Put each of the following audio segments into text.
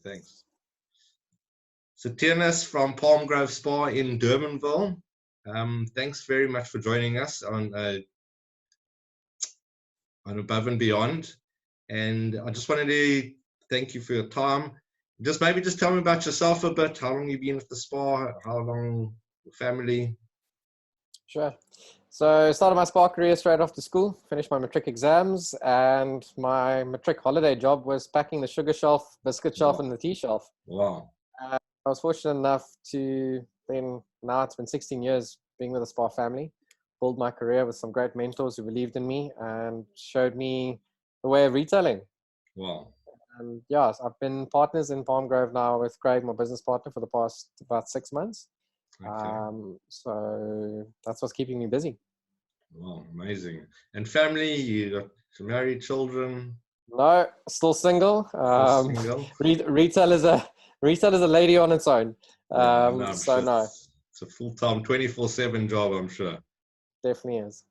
Thanks. So Theunis from Palm Grove SPAR in Durbanville. Thanks very much for joining us on Above and Beyond. And I just wanted to thank you for your time. Maybe tell me about yourself a bit. How long you've been with the SPAR? How long your family? Sure. So I started my SPAR career straight after school, finished my matric exams, and my matric holiday job was packing the sugar shelf, biscuit shelf, and the tea shelf. Wow. I was fortunate enough to now it's been 16 years being with the SPAR family, build my career with some great mentors who believed in me and showed me the way of retailing. Wow. And yes, I've been partners in Palm Grove now with Craig, my business partner, for the past about 6 months. Okay. So that's what's keeping me busy. Wow, amazing. And family, you got married, children? No, still single. Single? Retail is a lady on its own. No. It's a full-time 24/7 job, I'm sure. Definitely is.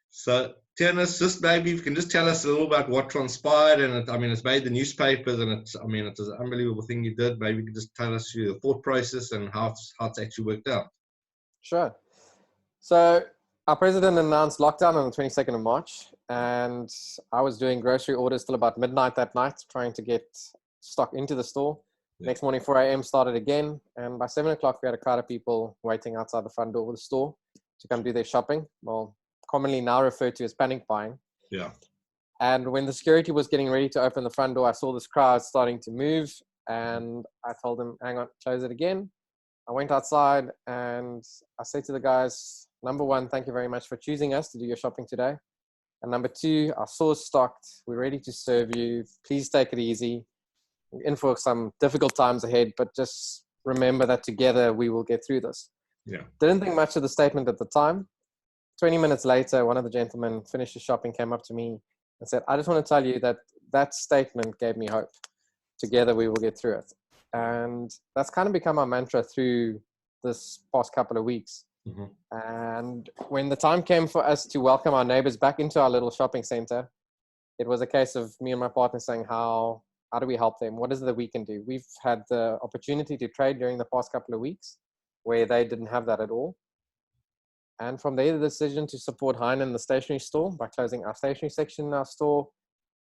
So Theunis, maybe you can tell us a little about what transpired, and it's made the newspapers, and it's an unbelievable thing you did. Maybe you can just tell us your thought process and how it's actually worked out. Sure. So our president announced lockdown on the 22nd of March, and I was doing grocery orders till about midnight that night, trying to get stock into the store. Yeah. Next morning, 4 a.m. started again, and by 7 o'clock, we had a crowd of people waiting outside the front door of the store to come do their shopping. Well, commonly now referred to as panic buying. Yeah. And when the security was getting ready to open the front door, I saw this crowd starting to move, and I told them, hang on, close it again. I went outside and I said to the guys, number one, thank you very much for choosing us to do your shopping today. And number two, our store's stocked. We're ready to serve you. Please take it easy. We're in for some difficult times ahead, but just remember that together we will get through this. Yeah. Didn't think much of the statement at the time. 20 minutes later, one of the gentlemen finished his shopping, came up to me and said, I just want to tell you that statement gave me hope. Together we will get through it. And that's kind of become our mantra through this past couple of weeks. Mm-hmm. And when the time came for us to welcome our neighbors back into our little shopping center, it was a case of me and my partner saying, how do we help them? What is it that we can do? We've had the opportunity to trade during the past couple of weeks where they didn't have that at all. And from there, the decision to support Hein in the stationery store by closing our stationery section in our store,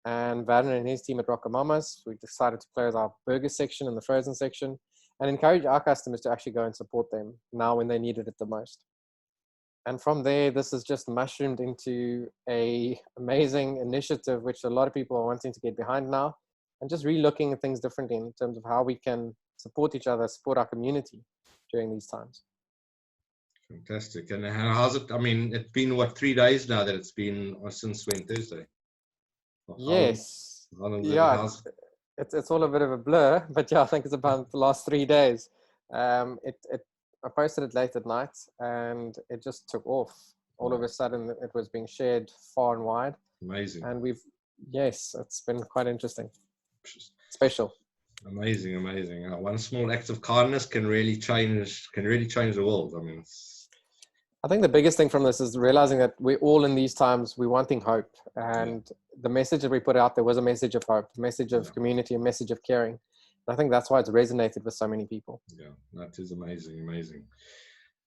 and Werner and his team at Rockamama's, we decided to close our burger section and the frozen section and encourage our customers to actually go and support them now when they needed it the most. And from there, this has just mushroomed into an amazing initiative, which a lot of people are wanting to get behind now, and just re-looking at things differently in terms of how we can support each other, support our community during these times. Fantastic. And how's it? It's been 3 days now that it's been since Thursday? Yes. It's all a bit of a blur, but yeah, I think it's about the last 3 days. I posted it late at night and it just took off. All of a sudden it was being shared far and wide. Amazing. And it's been quite interesting. Special. Amazing. One small act of kindness can really change the world. I think the biggest thing from this is realizing that we're all in these times, we're wanting hope. And the message that we put out there was a message of hope, a message of community, a message of caring. And I think that's why it's resonated with so many people. Yeah, that is amazing.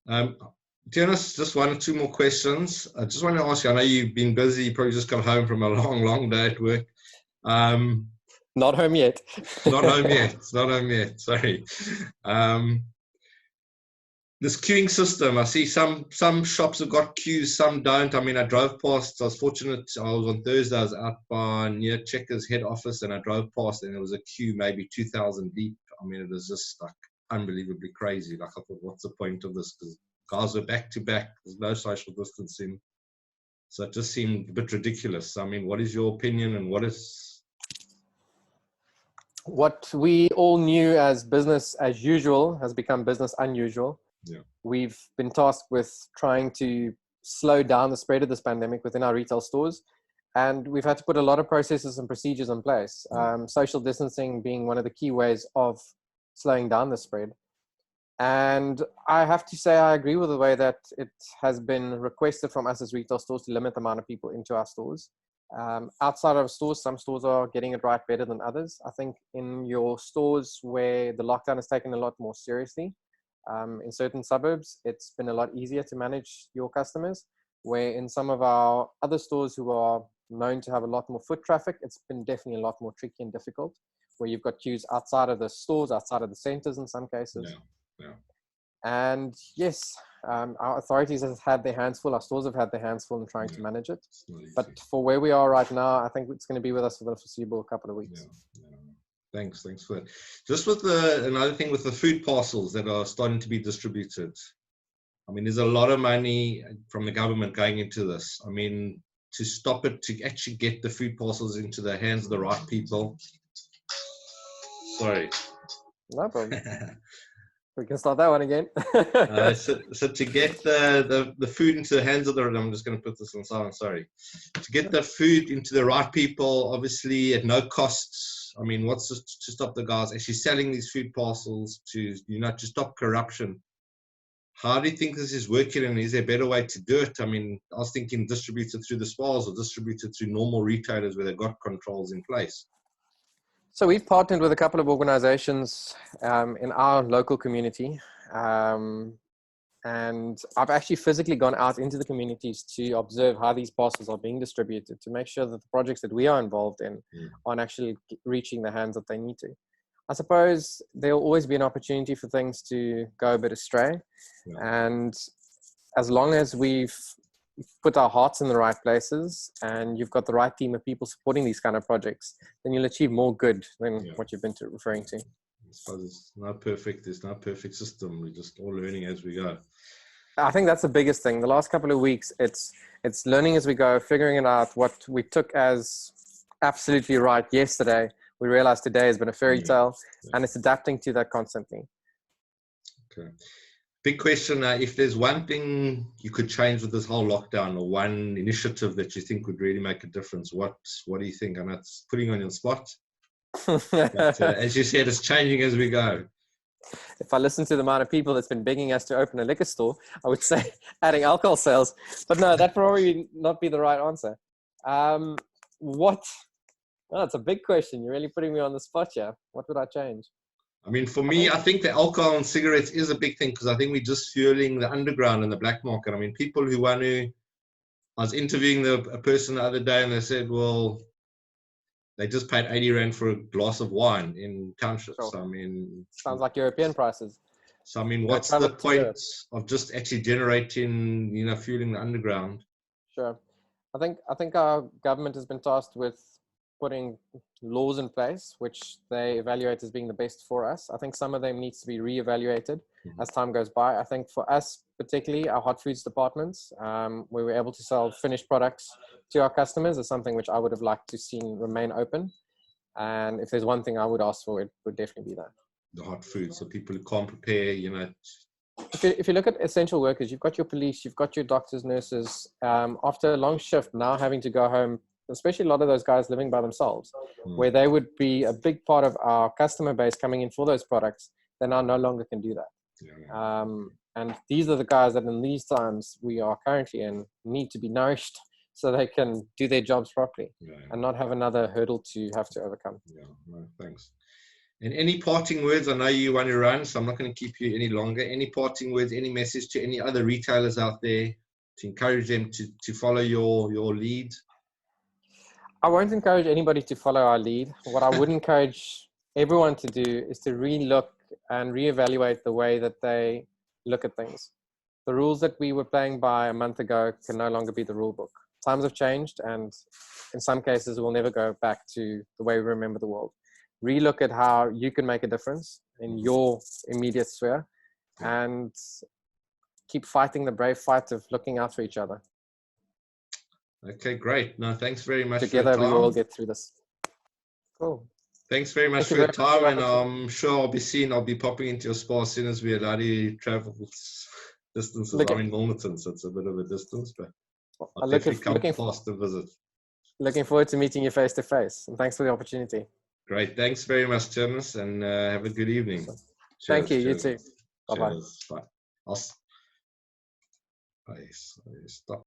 Theunis, just 1 or 2 more questions. I just want to ask you, I know you've been busy, you probably just come home from a long day at work. Not home yet. Not home yet. Sorry. This queuing system, I see some shops have got queues, some don't. I drove past, I was fortunate, I was on Thursday, I was out by near Checkers head office and I drove past and there was a queue maybe 2,000 deep. It was just unbelievably crazy. I thought, what's the point of this? Because guys were back to back, there's no social distancing. So it just seemed a bit ridiculous. What is your opinion and what we all knew as business as usual has become business unusual. Yeah. We've been tasked with trying to slow down the spread of this pandemic within our retail stores. And we've had to put a lot of processes and procedures in place. Social distancing being one of the key ways of slowing down the spread. And I have to say, I agree with the way that it has been requested from us as retail stores to limit the amount of people into our stores. Outside of stores, some stores are getting it right better than others. I think in your stores where the lockdown is taken a lot more seriously, in certain suburbs, it's been a lot easier to manage your customers, where in some of our other stores who are known to have a lot more foot traffic, it's been definitely a lot more tricky and difficult, where you've got queues outside of the stores, outside of the centers in some cases. Yeah. And yes, our authorities have had their hands full, our stores have had their hands full in trying to manage it. But for where we are right now, I think it's going to be with us for the foreseeable couple of weeks. Thanks for that. Just with another thing with the food parcels that are starting to be distributed. I mean, there's a lot of money from the government going into this. I mean, to stop it, to actually get the food parcels into the hands of the right people. Sorry. No problem. We can start that one again. So to get the food into the hands of the, I'm just going to put this on silent, sorry. To get the food into the right people, obviously at no costs. I mean, what's to stop the guys actually selling these food parcels to, to stop corruption? How do you think this is working, and is there a better way to do it? I mean, I was thinking distributed through the SPARs or distributed through normal retailers where they've got controls in place. So we've partnered with a couple of organizations in our local community. And I've actually physically gone out into the communities to observe how these parcels are being distributed, to make sure that the projects that we are involved in aren't actually reaching the hands that they need to. I suppose there will always be an opportunity for things to go a bit astray. And as long as we've put our hearts in the right places and you've got the right team of people supporting these kind of projects, then you'll achieve more good than what you've been referring to. I suppose it's not perfect. There's no perfect system. We're just all learning as we go. I think that's the biggest thing. The last couple of weeks, it's learning as we go, figuring it out. What we took as absolutely right yesterday, we realized today has been a fairy tale, and it's adapting to that constantly. Okay. Big question. If there's one thing you could change with this whole lockdown, or one initiative that you think would really make a difference, what do you think? I know it's putting on your spot. But, as you said, it's changing as we go. If I listen to the amount of people that's been begging us to open a liquor store, I would say adding alcohol sales. But no, that probably not be the right answer. Well, it's a big question. You're really putting me on the spot here. What would I change? I mean, for me, I think the alcohol and cigarettes is a big thing, because I think we're just fueling the underground and the black market. I mean, people who want to, I was interviewing a person the other day, and they said, well, they just paid 80 Rand for a glass of wine in townships. Sure. I mean, sounds like European prices. So, I mean, what's the point of just actually generating, fueling the underground? Sure. I think our government has been tasked with putting laws in place, which they evaluate as being the best for us. I think some of them needs to be reevaluated as time goes by. I think for us, particularly our hot foods departments, where we're able to sell finished products to our customers, is something which I would have liked to see remain open. And if there's one thing I would ask for, it would definitely be that. The hot food, so people who can't prepare, If you look at essential workers, you've got your police, you've got your doctors, nurses. After a long shift, now having to go home, especially a lot of those guys living by themselves, where they would be a big part of our customer base coming in for those products, they now no longer can do that. And these are the guys that in these times we are currently in need to be nourished so they can do their jobs properly and not have another hurdle to have to overcome. Thanks. And any parting words? I know you want to run, so I'm not going to keep you any longer. Any parting words, any message to any other retailers out there to encourage them to follow your lead? I won't encourage anybody to follow our lead. What I would encourage everyone to do is to relook and reevaluate the way that they look at things. The rules that we were playing by a month ago can no longer be the rule book. Times have changed, and in some cases we'll never go back to the way we remember the world. Relook at how you can make a difference in your immediate sphere, and keep fighting the brave fight of looking out for each other. Okay, great. No, thanks very much. Together we will get through this. Cool. Thanks very much for your time, and I'm sure I'll be popping into your SPAR as soon as we allow you to travel distances. I'm in Wilmington, so it's a bit of a distance, but I'll definitely come past to visit. Looking forward to meeting you face to face, and thanks for the opportunity. Great. Thanks very much, Theunis, and have a good evening. Awesome. Thank you. You too. Bye-bye. Bye. Stop.